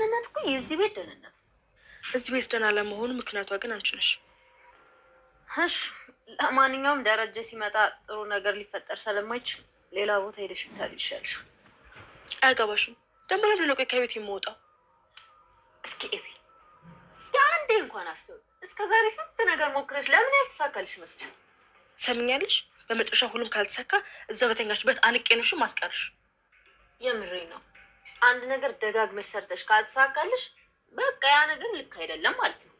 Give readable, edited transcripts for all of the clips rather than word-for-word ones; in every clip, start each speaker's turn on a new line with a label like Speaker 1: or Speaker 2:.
Speaker 1: ደህንነት እኮ የዚህ ቤት ደህንነት።
Speaker 2: እዚህ ቤት ደህና ለመሆኑ ምክንያቷ ግን አንቺ ነሽ።
Speaker 1: እሺ ለማንኛውም ደረጀ ሲመጣ ጥሩ ነገር ሊፈጠር ስለማይችል ሌላ ቦታ ሄደሽ ብታል ይሻልሽ።
Speaker 2: አያገባሽም። ደግሞ ለምን ነው ከቤት የምወጣው?
Speaker 1: እስኪ ኤቢ እስኪ አንዴ እንኳን አስተውል። እስከ ዛሬ ስንት ነገር ሞክረሽ ለምን ያልተሳካልሽ መስልሽ?
Speaker 2: ሰምኛለሽ? በመጨረሻ ሁሉም ካልተሳካ እዛ በተኛሽበት አንቄንሽ ማስቀርሽ።
Speaker 1: የምሬ ነው። አንድ ነገር ደጋግመሽ ሰርተሽ ካልተሳካልሽ በቃ ያ ነገር ልክ አይደለም ማለት ነው።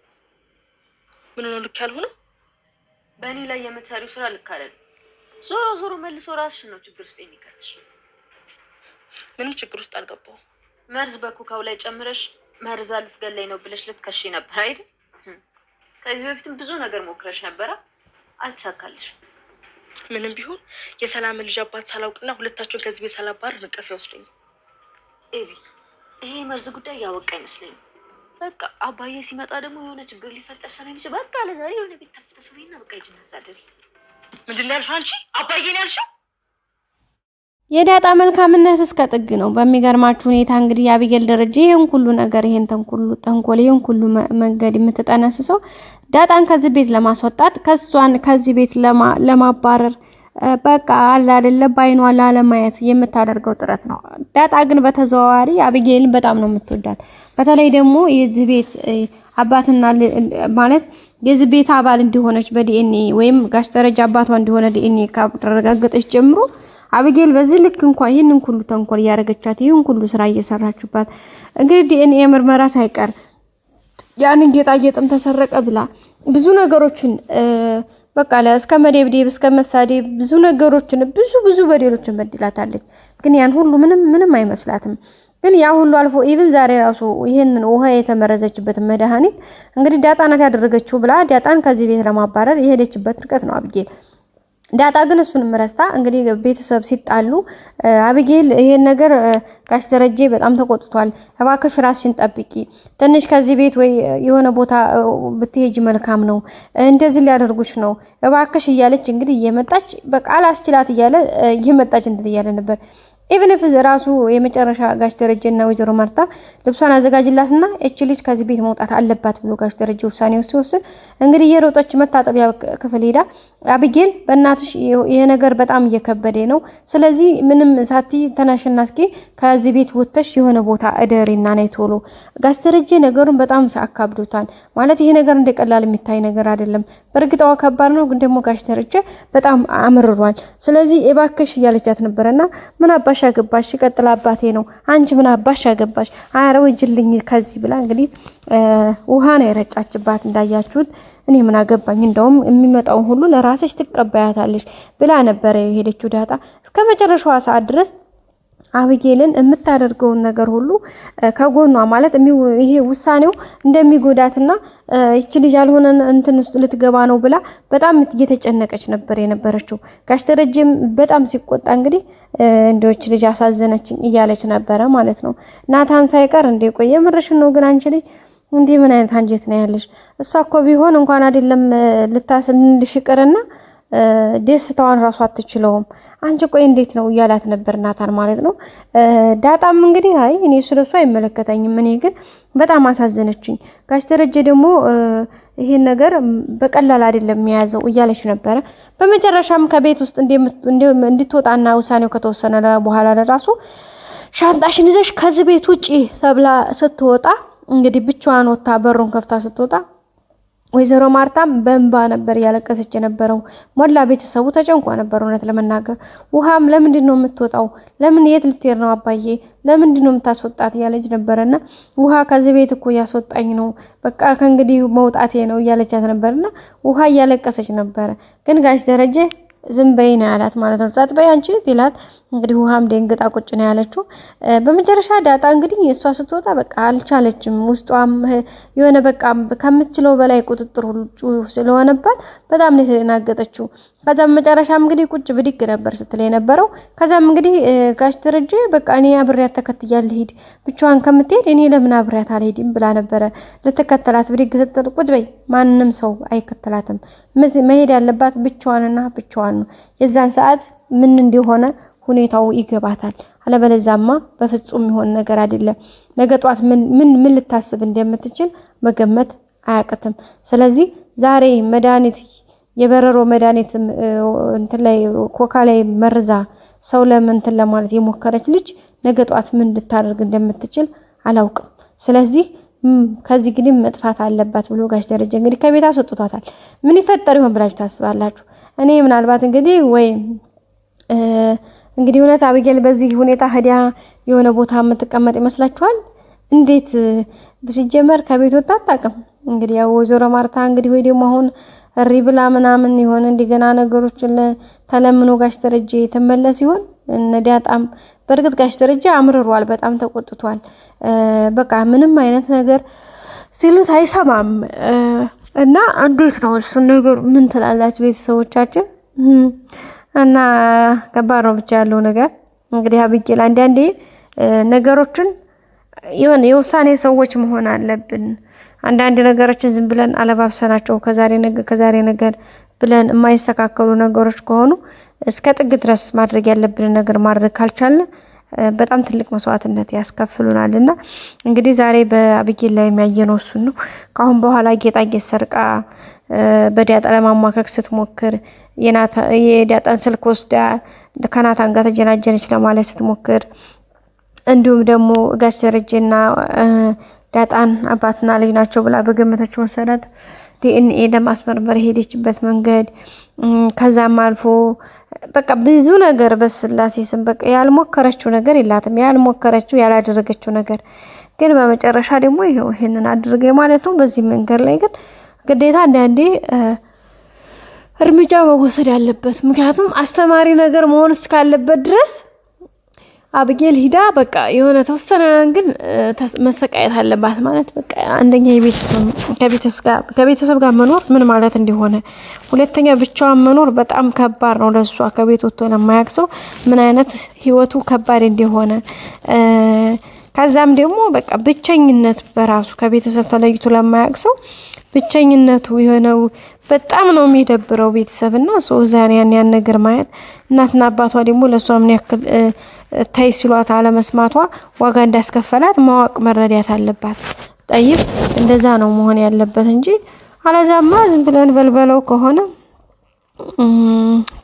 Speaker 2: ምን ነው ልክ ያልሆነው?
Speaker 1: በእኔ ላይ የምትሰሪው ስራ ልክ አይደለም። ዞሮ ዞሮ መልሶ ራስሽ ነው ችግር ውስጥ የሚከትሽ።
Speaker 2: ምንም ችግር ውስጥ አልገባሁም።
Speaker 1: መርዝ በኩካው ላይ ጨምረሽ መርዛ ልትገለኝ ነው ብለሽ ልትከሺ ነበር አይደል? ከዚህ በፊትም ብዙ ነገር ሞክረሽ ነበረ፣ አልተሳካልሽ።
Speaker 2: ምንም ቢሆን የሰላም ልጅ አባት ሳላውቅና ሁለታችሁን ከዚህ ቤት ሳላባር ንቀፍ ያወስደኝ።
Speaker 1: ኤቢ ይሄ መርዝ ጉዳይ ያወቃ አይመስለኝም። በቃ አባዬ ሲመጣ ደግሞ የሆነ ችግር ሊፈጠር ስለሚችል በቃ ለዛሬ የሆነ ቤት ተፍተፍሪና በቃ ይጅናሳደሪ።
Speaker 2: ምንድን ነው ያልሽው አንቺ? አባዬ ነው ያልሽው?
Speaker 3: የዳጣ መልካምነት እስከ ጥግ ነው። በሚገርማችሁ ሁኔታ እንግዲህ አቢጌል ደረጀ ይሄን ሁሉ ነገር ይሄን ተንኮል ይሄን ሁሉ መንገድ የምትጠነስሰው ዳጣን ከዚህ ቤት ለማስወጣት ከሷን ከዚህ ቤት ለማባረር በቃ አለ አይደለ ባይኗ ላለማየት የምታደርገው ጥረት ነው። ዳጣ ግን በተዘዋዋሪ አቢጌልን በጣም ነው የምትወዳት። በተለይ ደግሞ የዚህ ቤት አባትና ማለት የዚህ ቤት አባል እንዲሆነች በዲኤንኤ ወይም ጋሽ ደረጃ አባቷ እንዲሆነ ዲኤንኤ ካረጋገጠች ጀምሮ አቢጌል በዚህ ልክ እንኳን ይሄንን ሁሉ ተንኮል ያረጋቻት ይሄን ሁሉ ስራ እየሰራችባት እንግዲህ ዲኤንኤ ምርመራ ሳይቀር ያንን ጌጣጌጥም ተሰረቀ ብላ ብዙ ነገሮችን በቃ እስከ መደብደብ እስከ መሳደብ ብዙ ነገሮችን ብዙ በደሎችን በድላታለች። ግን ያን ሁሉ ምንም አይመስላትም። ግን ያ ሁሉ አልፎ ኢቭን ዛሬ ራሱ ይሄንን ውሃ የተመረዘችበት መድኃኒት እንግዲህ ዳጣ ናት ያደረገችው ብላ ዳጣን ከዚህ ቤት ለማባረር የሄደችበት ርቀት ነው አቢጌል። ዳጣ ግን እሱንም ረስታ እንግዲህ ቤተሰብ ሲጣሉ አቢጌል ይሄን ነገር ጋሽ ደረጀ በጣም ተቆጥቷል። እባክሽ ራስሽን ጠብቂ፣ ትንሽ ከዚህ ቤት ወይ የሆነ ቦታ ብትሄጂ መልካም ነው፣ እንደዚህ ሊያደርጉሽ ነው እባክሽ እያለች እንግዲህ እየመጣች በቃ አላስችላት እያለ እየመጣች እንትን እያለ ነበር። ኢቭን ኢፍ ራሱ የመጨረሻ ጋሽ ደረጀና ወይዘሮ ማርታ ልብሷን አዘጋጅላትና እቺ ልጅ ከዚህ ቤት መውጣት አለባት ብሎ ጋሽ ደረጀ ውሳኔው ሲወስን እንግዲህ የሮጠች መታጠቢያ ክፍል ሄዳ አቢጌል በእናትሽ ይሄ ነገር በጣም እየከበደ ነው፣ ስለዚህ ምንም ሳቲ ተናሽና እስኪ ከዚህ ቤት ወጥተሽ የሆነ ቦታ እደሪና ነይ ቶሎ። ጋሽ ደረጀ ነገሩን በጣም አካብዶታል። ማለት ይሄ ነገር እንደቀላል የሚታይ ነገር አይደለም። በእርግጣው ከባድ ነው፣ ግን ደግሞ ጋሽ ደረጀ በጣም አምርሯል። ስለዚህ እባክሽ እያለቻት ነበርና ምን አባሽ አገባሽ? ይቀጥል አባቴ ነው፣ አንቺ ምን አባሽ አገባሽ? አረ ወጅልኝ ከዚህ ብላ እንግዲህ ውሃ ነው የረጫችባት እንዳያችሁት። እኔ ምን አገባኝ እንደውም የሚመጣው ሁሉ ለራስሽ ትቀበያታለሽ ብላ ነበር የሄደችው ዳጣ እስከ መጨረሻዋ ሰዓት ድረስ አቢጌልን የምታደርገውን ነገር ሁሉ ከጎኗ ማለት ይሄ ውሳኔው እንደሚጎዳትና እቺ ልጅ ያልሆነ እንትን ውስጥ ልትገባ ነው ብላ በጣም እየተጨነቀች ነበር የነበረችው። ጋሽ ደረጀም በጣም ሲቆጣ እንግዲህ እንደውች ልጅ አሳዘነችኝ እያለች ነበረ ማለት ነው። ናታን ሳይቀር እንደ ቆየ ምርሽ ነው ግን አንቺ ልጅ እንዴ ምን አይነት አንጀት ነው ያለሽ? እሷ እኮ ቢሆን እንኳን አይደለም ልታስልሽ ይቅርና ደስታዋን ራሱ አትችለውም። አንቺ ቆይ እንዴት ነው እያላት ነበር ናታን ማለት ነው። ዳጣም እንግዲህ አይ እኔ ስለሱ አይመለከተኝም፣ እኔ ግን በጣም አሳዘነችኝ። ጋሽ ደረጀ ደግሞ ይሄን ነገር በቀላል አይደለም የሚያዘው እያለች ነበረ። በመጨረሻም ከቤት ውስጥ እንድትወጣና ውሳኔው ከተወሰነ በኋላ ለራሱ ሻንጣሽን ይዘሽ ከዚህ ቤት ውጪ ተብላ ስትወጣ እንግዲህ ብቻዋን ወጣ በሩን ከፍታ ስትወጣ ወይዘሮ ማርታም በእንባ ነበር ያለቀሰች የነበረው። ሞላ ቤተሰቡ ተጨንቋ ነበር እውነት ለመናገር። ውሃም ለምንድን ነው የምትወጣው? ለምን የት ልትሄድ ነው አባዬ? ለምንድን ነው የምታስወጣት ያለች ነበርና ውሃ ከዚህ ቤት እኮ ያስወጣኝ ነው በቃ ከእንግዲህ መውጣቴ ነው እያለቻት ነበርና ውሃ እያለቀሰች ነበር። ግን ጋሽ ደረጀ ዝም በይ ነው ያላት ማለት ነው። ጸጥ በይ አንቺ ይላት እንግዲህ ውሃም ደንግጣ ቁጭ ነው ያለችው። በመጨረሻ ዳጣ እንግዲህ እሷ ስትወጣ በቃ አልቻለችም። ውስጧም የሆነ በቃ ከምትችለው በላይ ቁጥጥር ሁሉ ስለሆነባት በጣም ነው የተናገጠችው። ከዛም መጨረሻም እንግዲህ ቁጭ ብድግ ነበር ስትል የነበረው። ከዛም እንግዲህ ጋሽ ደረጀ በቃ እኔ አብሬያት ተከትያል ሄድ ብቻዋን ከምትሄድ እኔ ለምን አብሬያት አልሄድም ብላ ነበረ ለተከተላት ብድግ ስትል ቁጭ በይ ማንንም ሰው አይከተላትም መሄድ ያለባት ብቻዋንና ብቻዋን ነው። የዛን ሰዓት ምን እንደሆነ ሁኔታው ይገባታል። አለበለዛማ በፍጹም ይሆን ነገር አይደለም። ነገ ጧት ምን ልታስብ እንደምትችል መገመት አያቅትም። ስለዚህ ዛሬ መድኃኒት የበረሮ መድኃኒት እንትን ላይ ኮካ ላይ መርዛ ሰው ለምን እንትን ለማለት የሞከረች ልጅ ነገ ጧት ምን ልታደርግ እንደምትችል አላውቅም። ስለዚህ ከዚህ ግን መጥፋት አለባት ብሎ ጋሽ ደረጀ እንግዲህ ከቤት አስወጥቷታል። ምን ይፈጠር ይሆን ብላችሁ ታስባላችሁ? እኔ ምናልባት እንግዲህ ወይ እንግዲህ እውነት አብጌል በዚህ ሁኔታ ሄዳ የሆነ ቦታ የምትቀመጥ ይመስላችኋል? እንዴት ሲጀመር ከቤት ወጣ አታውቅም። እንግዲህ ያው ወይዘሮ ማርታ እንግዲህ ወይ ደግሞ አሁን እሪ ብላ ምናምን ይሆን እንደገና ነገሮችን ተለምኖ ጋሽ ደረጀ ተመለስ ይሆን? ዳጣም በርግጥ ጋሽ ደረጀ አምርሯል፣ በጣም ተቆጥቷል። በቃ ምንም አይነት ነገር ሲሉት አይሰማም እና እንዴት ነው እሱ ነገር? ምን ትላላችሁ ቤተሰቦቻችን? እና ከባድ ነው ብቻ ያለው ነገር እንግዲህ አብጌል አንዳንዴ ነገሮችን የሆነ የውሳኔ ሰዎች መሆን አለብን። አንዳንድ ነገሮችን ዝም ብለን አለባብሰናቸው ከዛሬ ነገር ብለን የማይስተካከሉ ነገሮች ከሆኑ እስከ ጥግ ድረስ ማድረግ ያለብን ነገር ማድረግ ካልቻልን በጣም ትልቅ መስዋዕትነት ያስከፍሉናልና እንግዲህ ዛሬ በአብጌል ላይ የሚያየነው እሱን ነው። ካሁን በኋላ ጌጣጌጥ ሰርቃ በዳጣ ለማማከክ ስትሞክር የዳጣን ስልክ ወስዳ ከናታን ጋር ተጀናጀነች ለማለት ስትሞክር እንዲሁም ደግሞ ጋሽ ደረጀና ዳጣን አባትና ልጅ ናቸው ብላ በገመተችው መሰረት ዲኤንኤ ለማስመርመር ሄደችበት መንገድ ከዛም አልፎ በቃ ብዙ ነገር በስላሴ ስም በቃ ያልሞከረችው ነገር የላትም። ያልሞከረችው ያላደረገችው ነገር ግን በመጨረሻ ደግሞ ይሄንን አድርገ ማለት ነው። በዚህ መንገድ ላይ ግን ግዴታ አንዳንዴ እርምጃ መወሰድ ያለበት ምክንያቱም አስተማሪ ነገር መሆን እስካለበት ድረስ አብጌል ሂዳ በቃ የሆነ ተወሰነ ግን መሰቃየት አለባት ማለት በቃ አንደኛ ከቤተሰብ ጋር መኖር ምን ማለት እንደሆነ፣ ሁለተኛ ብቻዋን መኖር በጣም ከባድ ነው ለሷ። ከቤት ወጥቶ ለማያውቅ ሰው ምን አይነት ህይወቱ ከባድ እንደሆነ ከዛም ደግሞ በቃ ብቸኝነት በራሱ ከቤተሰብ ተለይቶ ለማያውቅ ሰው ብቸኝነቱ የሆነው በጣም ነው የሚደብረው ቤተሰብና ሶዛን ያን ነገር ማየት እናትና አባቷ ደግሞ ለሷ ምን ያክል ታይ ሲሏት አለመስማቷ ዋጋ እንዳስከፈላት ማወቅ መረዳት አለባት። ጠይቅ እንደዛ ነው መሆን ያለበት እንጂ አለዛማ ዝም ብለን በልበለው ከሆነ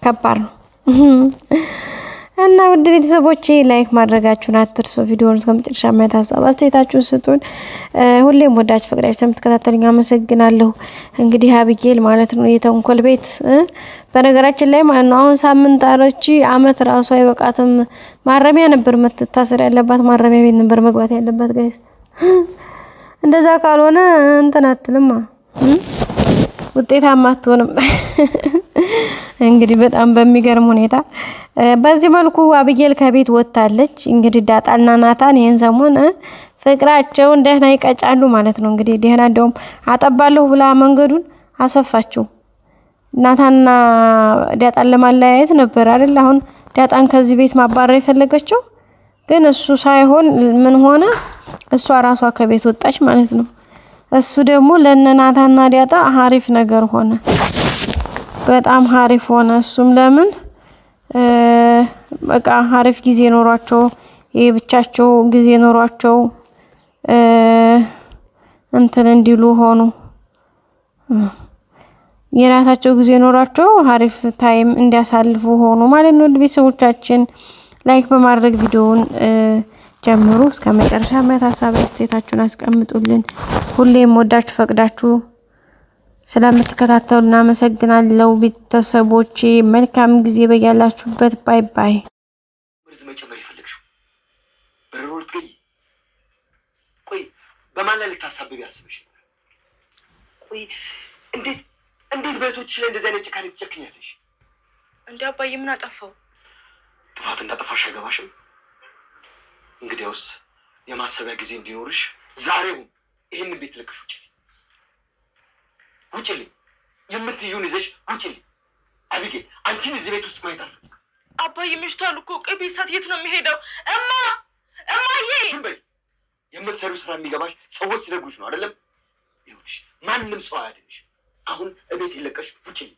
Speaker 3: ከባድ ነው። እና ውድ ቤተሰቦቼ ላይክ ማድረጋችሁን አትርሱ። ቪዲዮውን እስከመጨረሻ ማየት ሀሳብ አስተያየታችሁን ስጡን። ሁሌም ወዳችሁ ፈቅዳችሁ ስለምትከታተሉኝ አመሰግናለሁ። እንግዲህ አብጌል ማለት ነው የተንኮል ቤት በነገራችን ላይ ማለት ነው አሁን ሳምንት አረቺ አመት ራሱ አይበቃትም። ማረሚያ ነበር መታሰር ያለባት፣ ማረሚያ ቤት ነበር መግባት ያለባት። ጋይስ እንደዛ ካልሆነ እንትን አትልማ ውጤታማ አትሆንም። እንግዲህ በጣም በሚገርም ሁኔታ በዚህ መልኩ አብጌል ከቤት ወጣለች። እንግዲህ ዳጣና ናታን ይሄን ሰሞን ፍቅራቸውን ደህና ይቀጫሉ ማለት ነው። እንግዲህ ደህና እንደውም አጠባለሁ ብላ መንገዱን አሰፋችው። ናታንና ዳጣን ለማለያየት ነበር አይደል? አሁን ዳጣን ከዚህ ቤት ማባረር የፈለገችው ግን እሱ ሳይሆን ምን ሆነ? እሷ ራሷ ከቤት ወጣች ማለት ነው። እሱ ደግሞ ለነናታንና ዳጣ አሪፍ ነገር ሆነ፣ በጣም አሪፍ ሆነ። እሱም ለምን በቃ አሪፍ ጊዜ ኖሯቸው የብቻቸው ጊዜ ኖሯቸው እንትን እንዲሉ ሆኑ። የራሳቸው ጊዜ ኖሯቸው አሪፍ ታይም እንዲያሳልፉ ሆኑ ማለት ነው። ቤተሰቦቻችን ላይክ በማድረግ ቪዲዮውን ጀምሩ እስከ መጨረሻ ሀሳብ አስተያየታችሁን አስቀምጡልን። ሁሌም ወዳችሁ ፈቅዳችሁ ስለምትከታተሉና አመሰግናለሁ ቤተሰቦቼ። መልካም ጊዜ በያላችሁበት። ባይ ባይ።
Speaker 4: ምርዝ መጨመር የፈለግሽው በረሮ ልትገይ? ቆይ በማን ላይ ልታሳብብ ያስበሽ? ቆይ እንዴት በእህቶችሽ ላይ እንደዚህ አይነት ጭካኔ ትጨክኛለሽ?
Speaker 2: እንዴ አባዬ ምን አጠፋው?
Speaker 4: ጥፋት እንዳጠፋሽ አይገባሽም? እንግዲያውስ የማሰቢያ ጊዜ እንዲኖርሽ ዛሬው ይሄንን ቤት ለቀሽ ውጭልኝ። የምትዩን ይዘሽ ውጭልኝ። አብጌል አንቺን እዚህ ቤት ውስጥ ማየት አልፈልግም።
Speaker 2: አባዬ መሽቷል እኮ። ቆይ ቤሳት የት ነው የሚሄደው? እማዬ
Speaker 4: ዝም በይ። የምትሰሪው ስራ የሚገባሽ ሰዎች ሲነግሩሽ ነው አይደለም? ይኸውልሽ ማንም ሰው አያድንሽ። አሁን እቤት ይለቀሽ ውጭልኝ።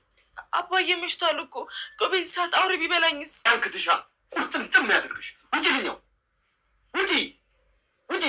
Speaker 2: አባዬ መሽቷል እኮ። ቆይ ቤሳት አውሬ ቢበላኝስ?
Speaker 4: አንክትሻ ቁርጥምጥም ያደርግሽ። ውጭልኝ ነው ውጪ ውጪ